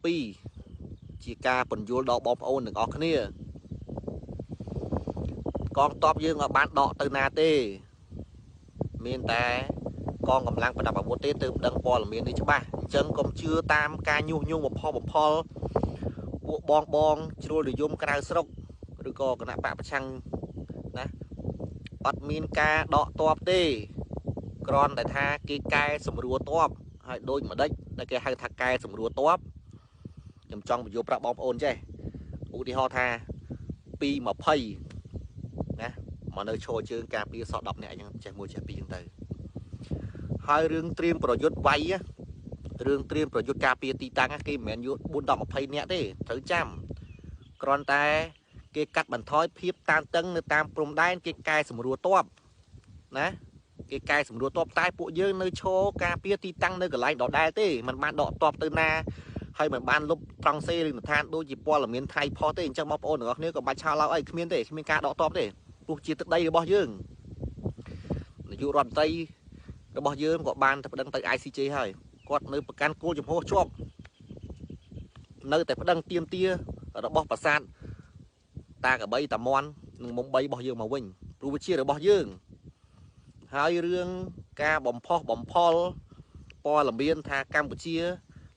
2ជាការបញ្យល់ដល់បងប្អូនទាំងអស់គ្នាកងទ័ពយើងអត់បានដកទៅណាទេមានតែកងកម្លាំងប្រដាប់អាវុធទេទើបដឹងព័ត៌មាននេះច្បាស់អញ្ចឹងកុំជឿតាមការញុះញង់បំផុលពួកបងជ្រុលនិយមក្រៅស្រុកឬក៏គណៈបកប្រឆាំងណាអត់មានការដកទ័ពទេគ្រាន់តែថាគេកែសម្រួលទ័ពហើយដូចម្ដេចដែលគេហៅថាកែសម្រួលទ័ពខ្ញុំចង់បញ្យល់ប្រាប់បងប្អូនចេះឧទាហរណ៍ថាពី20ណាមកនៅឈរជើងការពារស10នាក់អញ្ចឹងចេះមួយចេះពីរអញ្ចឹងទៅហើយរឿងត្រៀមប្រយុទ្ធវាយរឿងត្រៀមប្រយុទ្ធការពារទីតាំងគេមិនមែនយក4 10 20នាក់ទេត្រូវចាំគ្រាន់តែគេកាត់បន្ថយភាពតានតឹងនៅតាមព្រំដែនគេកែសម្រួលទ័ពណាគេកែសម្រួលទ័ពតែពួកយើងនៅឈរការពារទីតាំងនៅកន្លែងដដែលទេมันបានដកទ័ពទៅណាហើយมันបានលុបត្រង់សេឬឋានដូចជាព័ត៌មានថៃផុសទេអញ្ចឹងបងប្អូនទាំងអស់គ្នាក៏បាច់ឆោឡោអីគ្មានទេគ្មានការដកទ័ពទេទោះជាទឹកដីរបស់យើងនាយករដ្ឋមន្ត្រីរបស់យើងក៏បានទៅប្តឹងទៅ ICJ ហើយគាត់នៅប្រកាន់គោលចំហជាប់នៅតែប្តឹងទាមទាររបស់ប្រាសាទតាកបីតាមន់និងមុំ3របស់យើងមកវិញព្រោះវាជារបស់យើងហើយរឿងការបំផុសបំផុលព័ត៌មានថាកម្ពុជា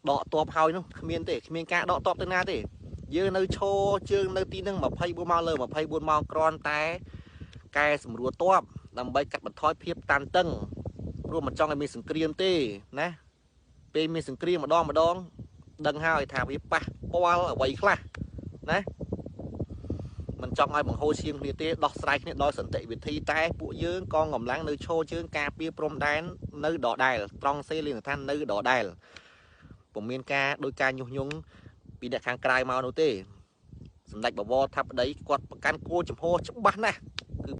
ដកទ័ពហើយនោះគ្មានទេគ្មានការដកទ័ពទៅណាទេយើងនៅឈរជើងនៅទីហ្នឹង24ម៉ោងលើ24ម៉ោងគ្រាន់តែកែសម្រួលទ័ពដើម្បីកាត់បន្ថយភាពតានតឹងព្រោះមិនចង់ឲ្យមានសង្គ្រាមទេណាពេលមានសង្គ្រាមម្ដងដឹងហើយថាវាប៉ះពាល់អ្វីខ្លះណាមិនចង់ឲ្យបង្ហូរឈាមគ្នាទេដោះស្រាយគ្នាដោយសន្តិវិធីតែពួកយើងកងកម្លាំងនៅឈរជើងការពារព្រំដែននៅដដែលត្រង់សេលីនឋាននៅដដែលពុំមានការដោយការញុះញង់ពីអ្នកខាងក្រៅមកនោះទេសម្ដេចបវរថាប្តីគាត់ប្រកាន់គោលចំហច្បាស់ណាស់